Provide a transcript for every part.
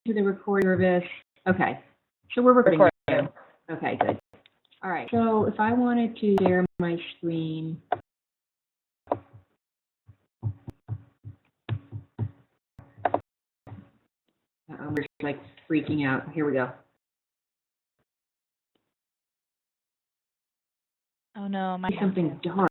to the recording service. Okay. So we're recording now. Okay, good. All right. So if I wanted to share my screen. We're just like freaking out. Here we go. Oh no, my Something dark.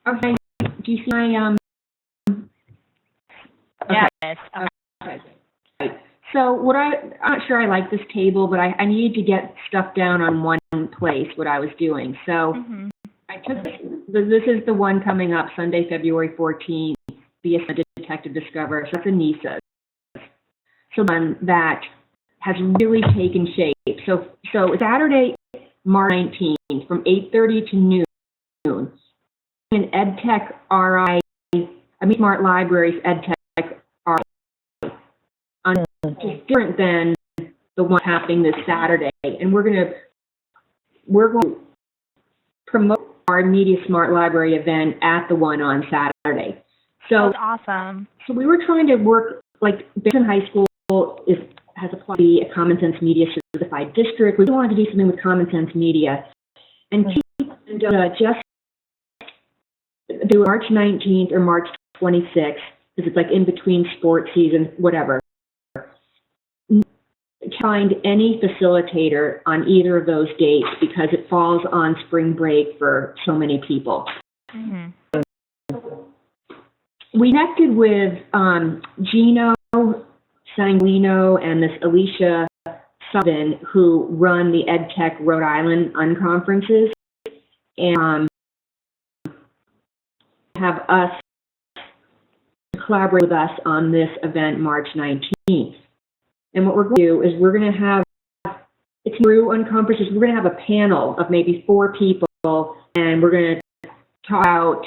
Okay. Do you see my yes. Okay. Right. So I'm not sure I like this table, but I needed to get stuff down on one place, what I was doing. So I took this is the one coming up Sunday, February 14th, BSN Detective Discover. So that's Anissa. So one that has really taken shape. So Saturday, March 19th, from 8:30 to noon, in EdTech RI, Smart Libraries EdTech RI, just different than the one happening this Saturday. And we're going to promote our Media Smart Library event at the one on Saturday. So that's awesome. So we were trying to work, like, Benson High School has applied to be a Common Sense Media certified district. We wanted to do something with Common Sense Media. And just do March 19th or March 26th, because it's like in between sports season, whatever. Find any facilitator on either of those dates because it falls on spring break for so many people. We connected with Gino Sanguino and this Alicia Sullivan, who run the EdTech Rhode Island unconferences, and have us collaborate with us on this event March 19th. And what we're going to do is we're going to have, it's through unconferences, we're going to have a panel of maybe 4 people, and we're going to talk about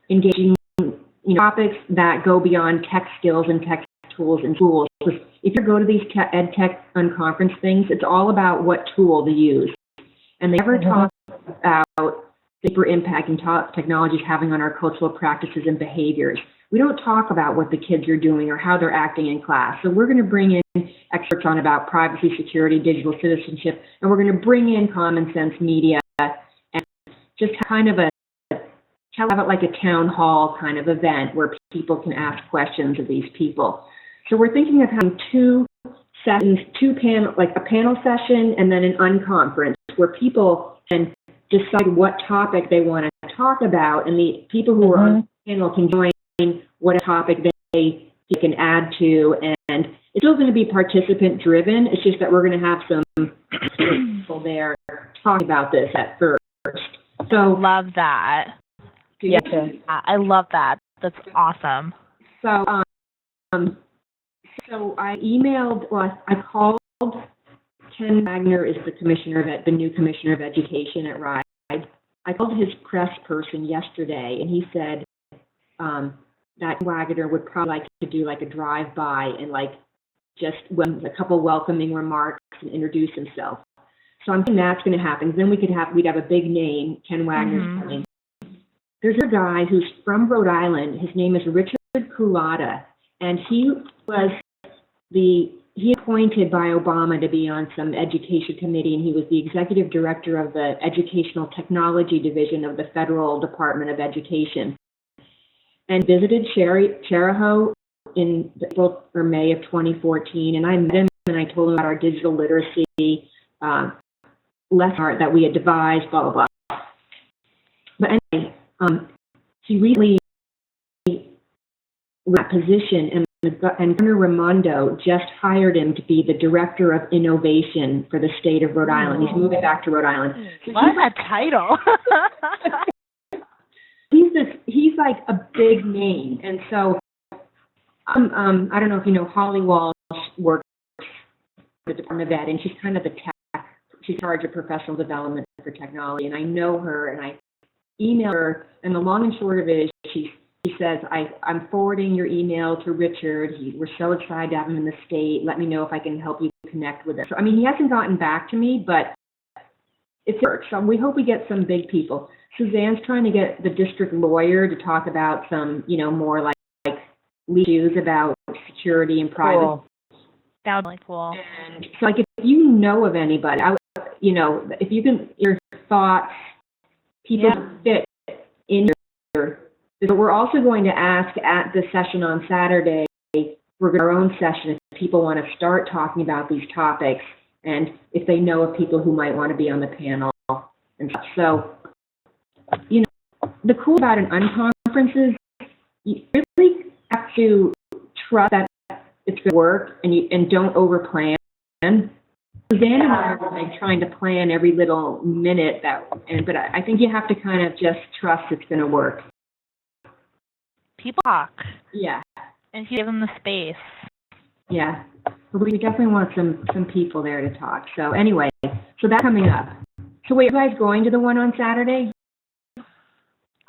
engaging topics that go beyond tech skills and tech tools and tools. If you go to these EdTech unconference things, it's all about what tool to use. And they never talk about the deeper impact and technology is having on our cultural practices and behaviors. We don't talk about what the kids are doing or how they're acting in class. So we're going to bring in experts on about privacy, security, digital citizenship, and we're going to bring in Common Sense Media and just have it like a town hall kind of event where people can ask questions of these people. So we're thinking of having 2 sessions, like a panel session and then an unconference where people can decide what topic they want to talk about, and the people who are on the panel can join what topic they can add to, and it's still going to be participant driven. It's just that we're going to have some people there talking about this at first. So love that. Yeah, I love that. That's awesome. So so I called Ken Wagner, is the new commissioner of education at RIDE. I called his press person yesterday, and he said that Wagner would probably like to do like a drive-by and like just a couple welcoming remarks and introduce himself. So I'm thinking that's going to happen. Then we'd have a big name. Ken Wagner's coming. There's a guy who's from Rhode Island. His name is Richard Culata, and he was appointed by Obama to be on some education committee, and he was the executive director of the Educational Technology Division of the Federal Department of Education, and visited Chariho in April or May of 2014. And I met him and I told him about our digital literacy lesson that we had devised, blah, blah, blah. But anyway, he recently that position, and Governor Raimondo just hired him to be the Director of Innovation for the state of Rhode Island. He's moving back to Rhode Island. So what a title! He's like a big name, and so I don't know if you know, Holly Walsh works for the Department of Ed, and she's kind of she's in charge of professional development for technology, and I know her, and I emailed her, and the long and short of it is she says, I'm forwarding your email to Richard. We're so excited to have him in the state. Let me know if I can help you connect with him. So, I mean, he hasn't gotten back to me, but it works. So we hope we get some big people. Suzanne's trying to get the district lawyer to talk about some, more like legal issues about security and privacy. Cool. That would be really cool. And so, like, if you know of anybody, if you can, your thoughts, people fit in your. We're also going to ask at the session on Saturday. We're going to have our own session if people want to start talking about these topics, and if they know of people who might want to be on the panel and stuff. So, the cool about an unconference is you really have to trust that it's going to work, and don't overplan. Suzanne and I are like trying to plan every little minute but I think you have to kind of just trust it's going to work. People talk. Yeah. And if you give them the space. Yeah. But we definitely want some people there to talk. So anyway, so that's coming up. So wait, are you guys going to the one on Saturday?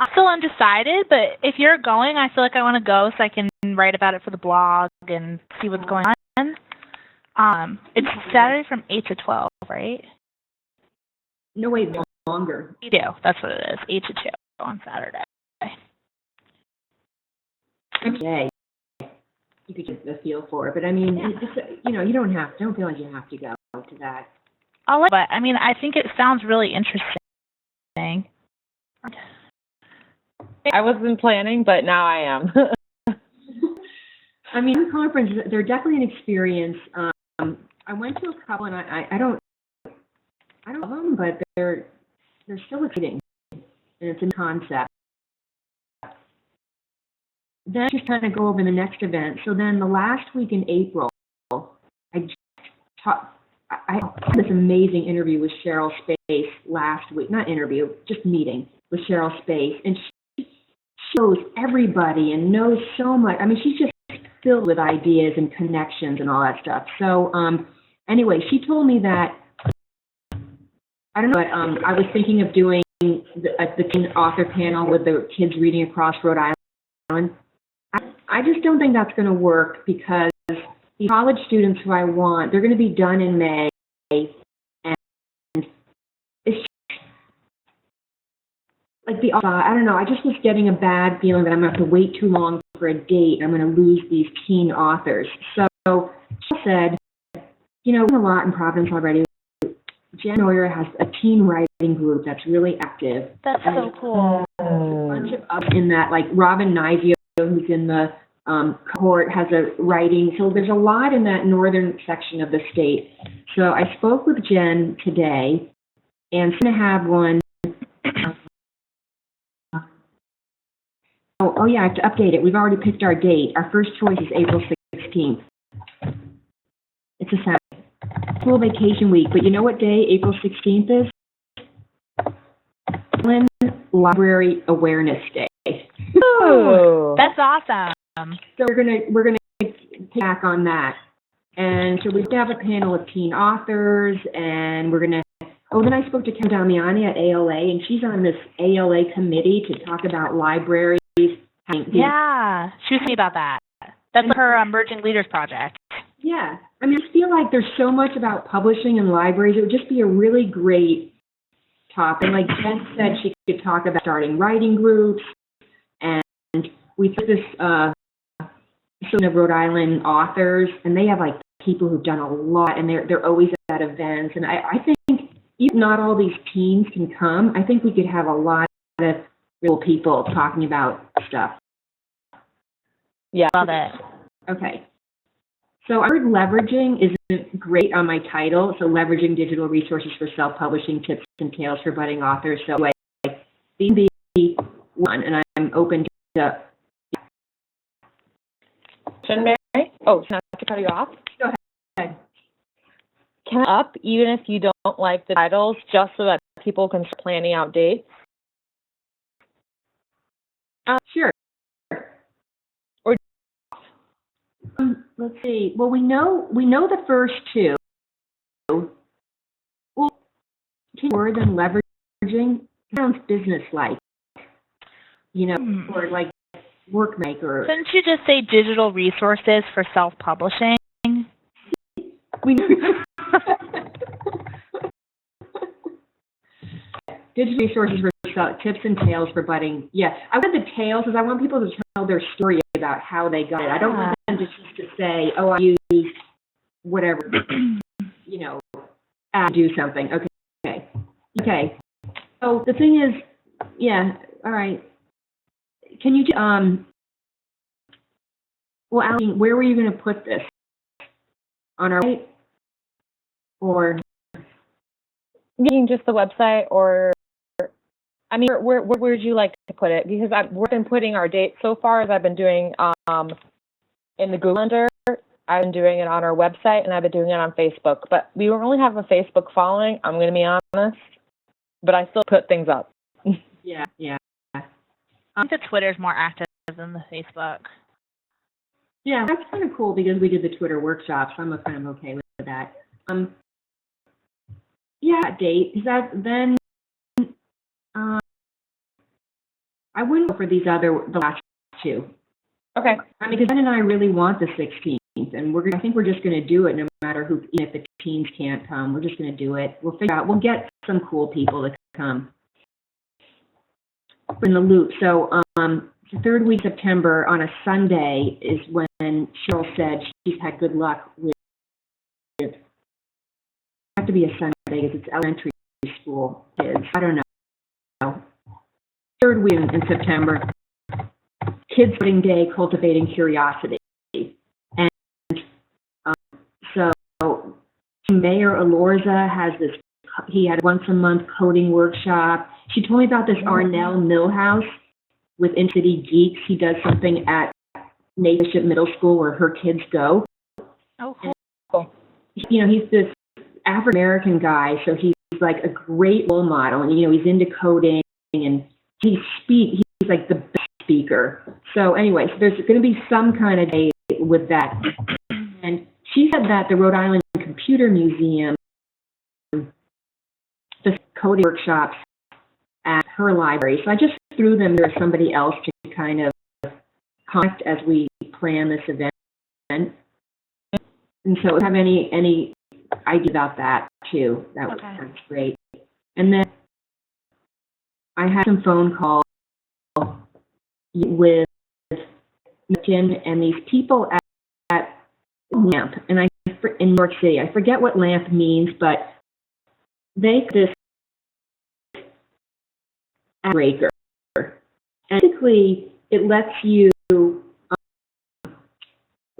I'm still undecided, but if you're going, I feel like I want to go so I can write about it for the blog and see what's going on. It's Saturday from 8 to 12, right? No, wait, longer. You do. That's what it is. 8 to 2 on Saturday. Okay. You could get the feel for it, but I mean, you don't feel like you have to go to that. But I mean, I think it sounds really interesting. I wasn't planning, but now I am. I mean, conferences, they're definitely an experience. I went to a couple, and I don't love them, but they're still exciting, and it's a concept. Then just kind of go over the next event. So then the last week in April, I had this amazing interview with Cheryl Space last week. Not interview, just meeting with Cheryl Space, and she shows everybody and knows so much. I mean, she's just filled with ideas and connections and all that stuff. So anyway, she told me that, I don't know, but I was thinking of doing the teen author panel with the kids reading across Rhode Island. I just don't think that's going to work because the college students who I want, they're going to be done in May, and it's like I don't know, I just was getting a bad feeling that I'm going to have to wait too long for a date, and I'm going to lose these teen authors. So she said, we're doing a lot in Providence already. Jen Neuer has a teen writing group that's really active. That's so cool. A bunch of up in that, like Robin Nizio, who's in the cohort, has a writing. So there's a lot in that northern section of the state. So I spoke with Jen today, and she's going to have one. Oh yeah, I have to update it. We've already picked our date. Our first choice is April 16th. It's a Saturday. School vacation week, but you know what day April 16th is? Library Awareness Day. Ooh. That's awesome. So we're gonna take back on that, and so we have to have a panel of teen authors, and we're gonna. Oh, then I spoke to Kim Damiani at ALA, and she's on this ALA committee to talk about libraries. Yeah, she was telling me about that. That's her Emerging Leaders Project. Yeah, I mean, I feel like there's so much about publishing and libraries. It would just be a really great topic. Like Jen said, she could talk about starting writing groups, and we took this of Rhode Island authors, and they have like people who've done a lot, and they're always at events. And I think even not all these teens can come. I think we could have a lot of real people talking about stuff. Yeah. Love it. Okay. So I heard leveraging isn't great on my title. So leveraging digital resources for self-publishing, tips and tales for budding authors. So anyway, these can be one, and I'm open to. Jen Mary? Oh, can I cut you off? Go ahead. Can I up even if you don't like the titles, just so that people can start planning out dates? Sure. Or let's see. Well, we know the first two. Well, more than leveraging sounds business-like, or like workmaker. Couldn't you just say digital resources for self-publishing? We digital resources for tips and tales for budding. Yeah, I want the tales because I want people to tell their story about how they got it. I don't want them just to say, oh, I used whatever, you know, to do something. Okay. So the thing is, yeah, all right. Can you, well, Alan, where were you going to put this? On our website? Or? Just the website, or, I mean, where would you like to put it? Because we've been putting our dates so far as I've been doing in the Google Calendar. I've been doing it on our website, and I've been doing it on Facebook. But we don't really have a Facebook following, I'm going to be honest. But I still put things up. Yeah. I think the Twitter's more active than the Facebook. Yeah, that's kind of cool because we did the Twitter workshops. I'm kind of okay with that. Yeah, date. Is that then? I wouldn't go for the last two. Okay. I mean, because Ben and I really want the 16th, and I think we're just going to do it no matter who. Even if the teens can't come, we're just going to do it. We'll figure out. We'll get some cool people to come. In the loop. So, the third week of September on a Sunday is when Cheryl said she's had good luck with. It have to be a Sunday because it's elementary school kids. I don't know. Third week in September, Kids Pudding Day, Cultivating Curiosity. And so Mayor Alorza has this, he had once a month coding workshop. She told me about this Arnell Millhouse with In-City Geeks. He does something at Nathan Bishop Middle School where her kids go. Oh, cool. You know, he's this African-American guy, so he's like a great role model. And, you know, he's into coding and he's like the best speaker. So anyway, so there's going to be some kind of day with that. And she said that the Rhode Island Computer Museum, the coding workshops at her library. So I just threw them to somebody else to kind of contact as we plan this event. And so if you have any idea about that too, that's great. And then I had some phone calls with Tim and these people at LAMP, and in New York City. I forget what LAMP means, but they this breaker. And basically, it lets you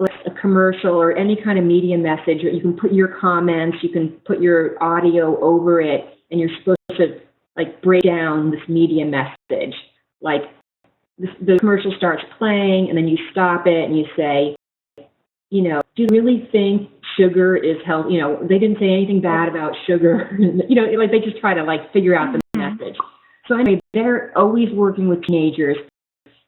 a commercial or any kind of media message, or you can put your comments, you can put your audio over it, and you're supposed to like break down this media message. Like the commercial starts playing, and then you stop it and you say, you know, do you really think sugar is healthy? You know, they didn't say anything bad about sugar. You know, like they just try to like figure out the message. So anyway, they're always working with teenagers.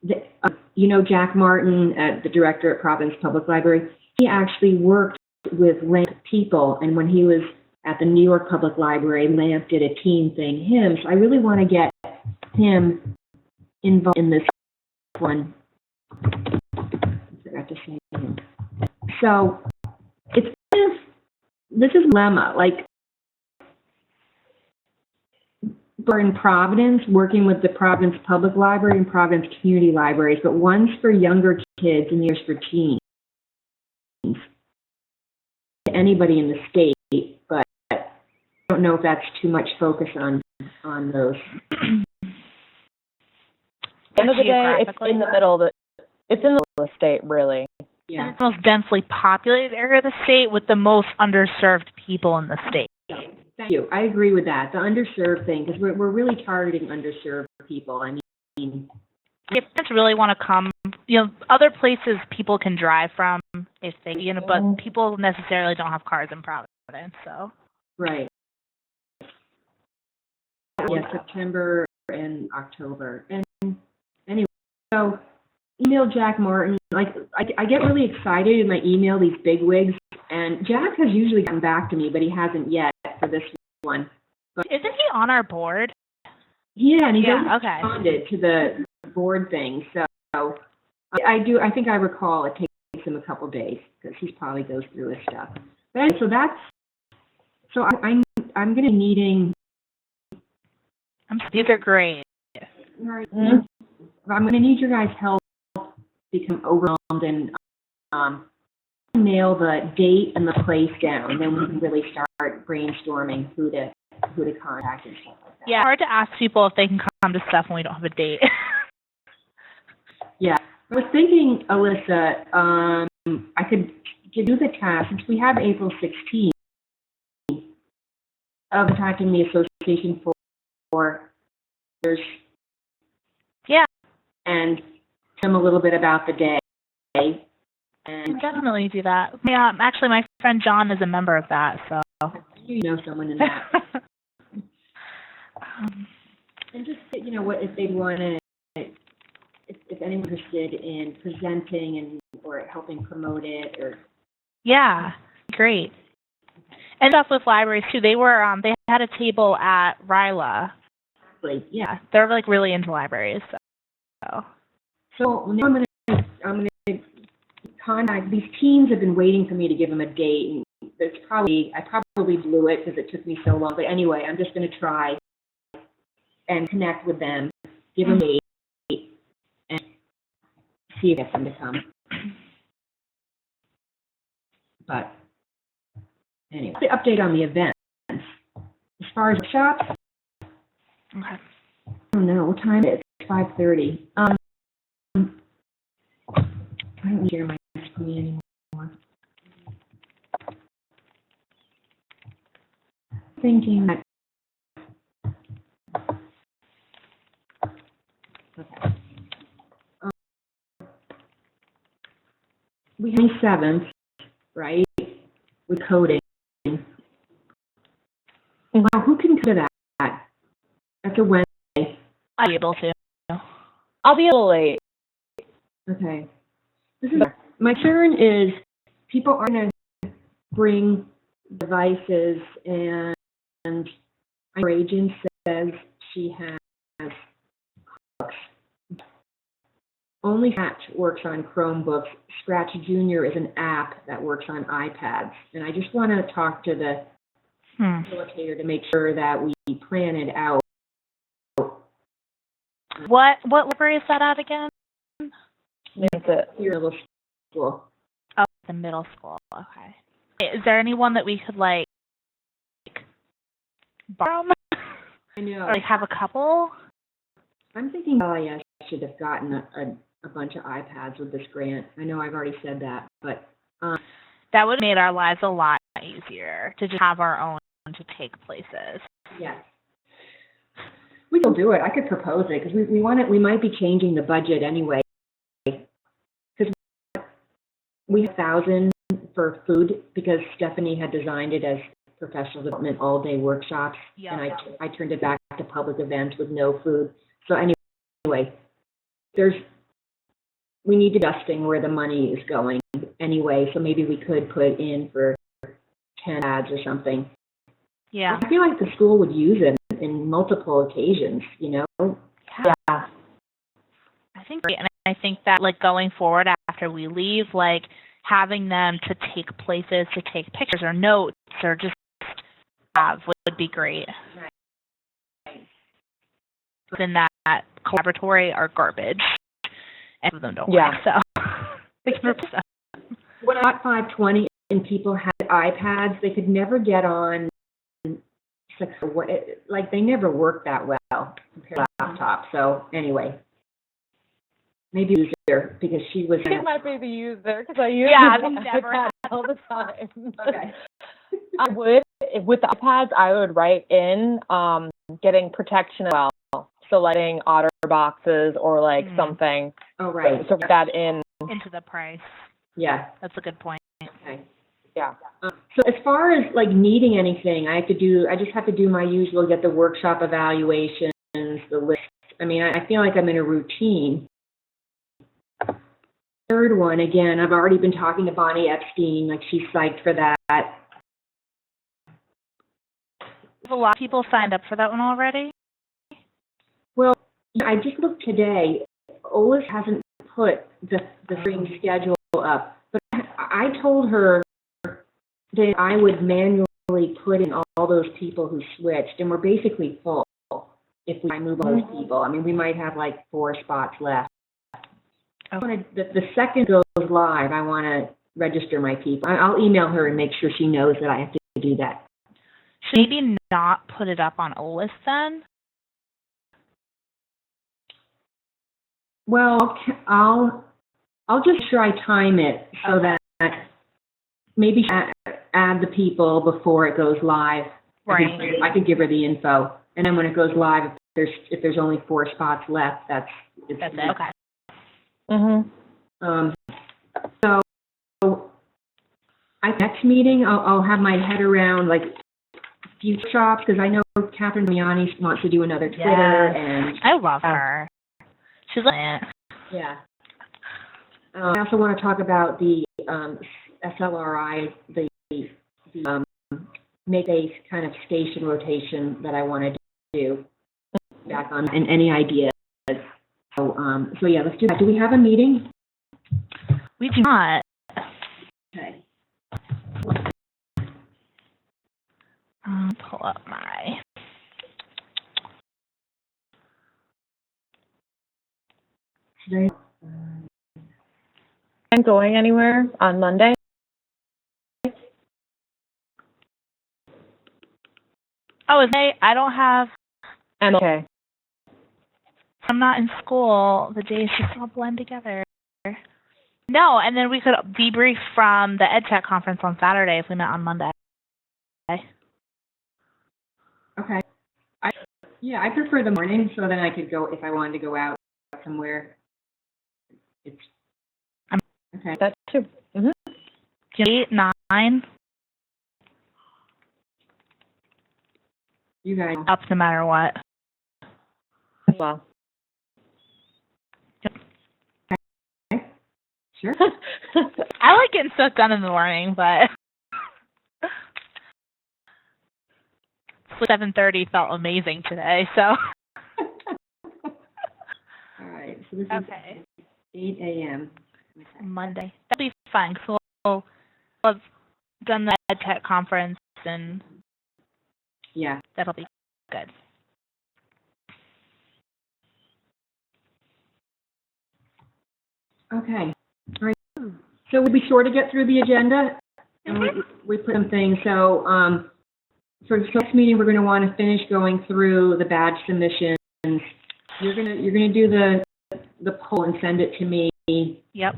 You know, Jack Martin, the director at Providence Public Library, he actually worked with LAMP people, and when he was at the New York Public Library, LAMP did a teen thing, him. So I really want to get him involved in this one. I forgot to say him. So it's kind of, this is a dilemma, like we're in Providence, working with the Providence Public Library and Providence Community Libraries, but one's for younger kids and the other's for teens. Anybody in the state, but I don't know if that's too much focus on those. At the end of the day, it's in the middle of the state, really. Yeah. It's the most densely populated area of the state with the most underserved people in the state. Thank you. I agree with that. The underserved thing, because we're really targeting underserved people. I mean, if parents really want to come, you know, other places people can drive from if they, you know, but people necessarily don't have cars in Providence, so. Right. Yeah, September and October. And anyway, so email Jack Martin. Like, I get really excited in my email, these bigwigs, and Jack has usually gotten back to me, but he hasn't yet for this one. But isn't he on our board? Yeah, and he's okay. responded to the board thing. So I think I recall it takes him a couple days because he probably goes through his stuff. But anyway, so I'm going to be needing These are great. Right. Mhm. I'm going to need your guys' help become overwhelmed and nail the date and the place down. Then we can really start brainstorming who to contact and stuff like that. Yeah, hard to ask people if they can come to stuff when we don't have a date. Yeah. I was thinking, Alyssa, I could give you the task, since we have April 16th, of contacting the association for Yeah, and tell them a little bit about the day. I And can definitely do that. Yeah, actually, my friend John is a member of that, so. you know someone in that. Um, And just, you know, what if they'd want to, if anyone's interested in presenting and or helping promote it, or yeah, great. And stuff with libraries too. They had a table at Ryla. like, yeah. They're like really into libraries. So. So now I'm gonna contact these teams. Have been waiting for me to give them a date, and I probably blew it because it took me so long. But anyway, I'm just gonna try and connect with them, give them a date, and see if I get them to come. But anyway, the update on the events. As far as workshops, Okay. I don't know what time it is. It's 5:30. I don't share my screen anymore. Thinking that. Okay. We have 7th, right? With coding. Wow, who can come to that? That's a Wednesday. I'll be able to. I'll be a little late. Okay. My concern is people are going to bring devices, and our agent says she has Chromebooks. Only Scratch works on Chromebooks. Scratch Junior is an app that works on iPads. And I just want to talk to the facilitator to make sure that we plan it out. What library is that at again? That's it. Your little school. Oh, the middle school. Okay. Is there anyone that we could like borrow I know. or like have a couple? I'm thinking LIS should have gotten a bunch of iPads with this grant. I know I've already said that, but That would have made our lives a lot easier to just have our own to take places. yes. We will do it. I could propose it because we want it. We might be changing the budget anyway. Because we have 1,000 for food because Stephanie had designed it as professional development all-day workshops, Yeah. and I turned it back to public events with no food. So anyway, we need adjusting where the money is going anyway. So maybe we could put in for 10 ads or something. Yeah. I feel like the school would use it in multiple occasions, you know? Yeah. I think great. And I think that like going forward after we leave, like having them to take places, to take pictures or notes or just have would be great. Right. In that collaboratory are garbage. And some of them don't Yeah. work, so they can replace them. When I got 520 and people had iPads, they could never get on, like they never worked that well compared to laptop. So anyway, maybe user because she was. I think my baby used there because I use Yeah, the they never iPad all the time. Okay. I would, with the iPads, I would write in getting protection as well. So letting otter boxes or like something. Oh, right. So put that in. Into the price. Yeah. That's a good point. Okay. Yeah. So as far as like needing anything, I just have to do my usual, get the workshop evaluations, the list. I mean, I feel like I'm in a routine. Third one, again, I've already been talking to Bonnie Epstein, like she's psyched for that. Have a lot of people signed up for that one already? Well, I just looked today. OLIS hasn't put the spring schedule up, but I told her that I would manually put in all those people who switched, and we're basically full if we move all those people. I mean, we might have like 4 spots left. The second goes live, I want to register my people. I'll email her and make sure she knows that I have to do that. Should maybe not put it up on OList then? Well, I'll just try time it so that maybe add the people before it goes live. Right. I could give her the info, and then when it goes live, if there's only 4 spots left, that's it. Okay. So next meeting, I'll have my head around like future shops, because I know Catherine Miani wants to do another Twitter, and I love her. She's like it. yeah. I also want to talk about the SLRI, the make a kind of station rotation that I want to do back on, and any ideas. So yeah, let's do that. Do we have a meeting? We do not. Okay. Pull up my. Today? I'm going anywhere on Monday. Oh, I don't have. I'm okay. I'm not in school. The days just all blend together. No, and then we could debrief from the EdTech conference on Saturday if we met on Monday. Okay. I prefer the morning, so then I could go if I wanted to go out somewhere. Okay. That's true. 8, 9. You guys. Up no matter what. Well. Sure. I like getting stuff done in the morning, but 7:30 felt amazing today, so. All right, so this Okay. is 8 a.m. Monday. That'll be fun, because we'll have done the EdTech conference, and Yeah. that'll be good. Okay. All right. So we'll be sure to get through the agenda, and we put some things. So for the next meeting, we're going to want to finish going through the badge submissions. You're gonna do the poll and send it to me. Yep.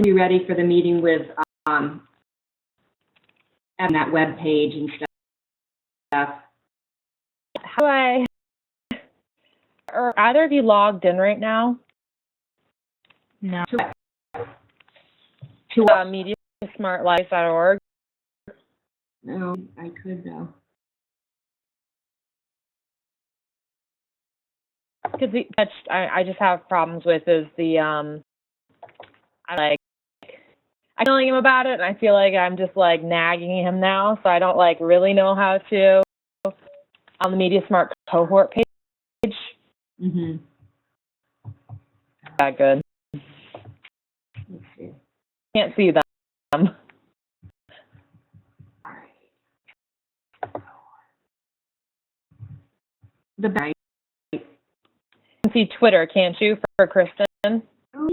Be ready for the meeting with having that web page and stuff. How do are either of you logged in right now? No. To mediasmartlife.org. No, I could though. Because I just have problems with is the I'm telling him about it, and I feel like I'm just like nagging him now, so I don't like really know how to on the MediaSmart cohort page. Mm-hmm. That good. Let's see. Can't see them. The badge. You can see Twitter, can't you, for Kristen? Oh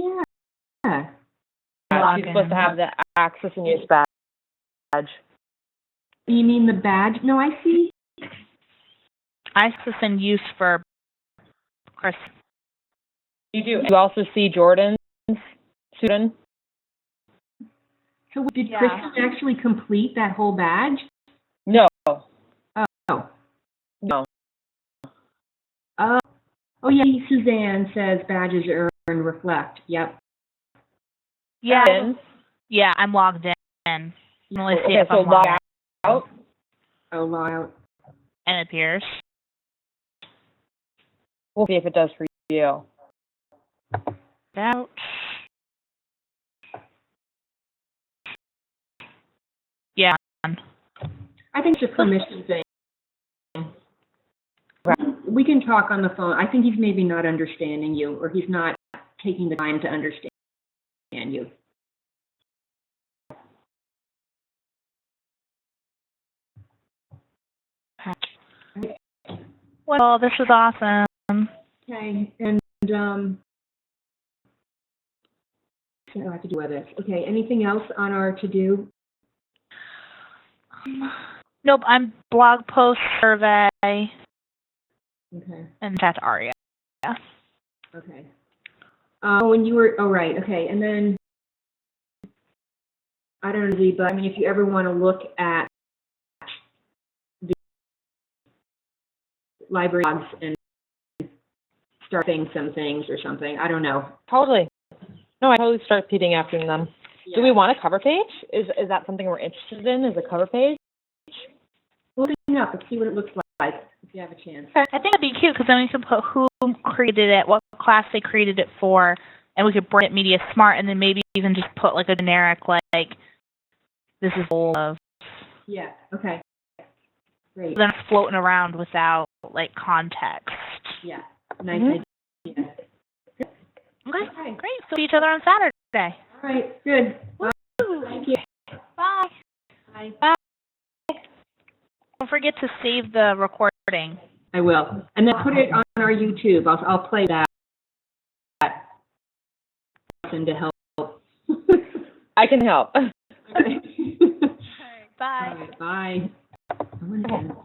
yeah. She's supposed to have the access and use badge. You mean the badge? No, I see. Access and use for Chris. You do. You also see Jordan's student. So did Kristen actually complete that whole badge? No. Oh. No. Oh yeah, Suzanne says badges earn reflect. Yep. Yeah. Yeah, I'm logged in. You can only see Okay, if so I'm logged out. Oh, log out. and it appears. We'll see if it does for you. Out. Yeah. I think it's a permission thing. We can talk on the phone. I think he's maybe not understanding you, or he's not taking the time to understand you. Well, this was awesome. Okay, and, so I have to do with this. Okay, anything else on our to-do? Nope, I'm blog post survey Okay, and that's Aria. okay. When you were, oh, right, okay, and then, I don't know, Lee, but I mean, if you ever want to look at the library blogs and start saying some things or something, I don't know. Totally. No, I totally start repeating after them. Do we want a cover page? Is that something we're interested in, is a cover page? Look it up and see what it looks like, if you have a chance. I think it'd be cute because then we can put who created it, what class they created it for, and we could bring it Media Smart, and then maybe even just put like a generic like this is full of. Yeah, okay. Great. Then it's floating around without like context. Yeah, nice idea. Okay, great. So see each other on Saturday. All right, good. Bye. Woo. Thank you. Bye. Bye. Bye. Don't forget to save the recording. I will. And then put it on our YouTube. I'll play that to help. I can help. Okay. Bye. All right, bye.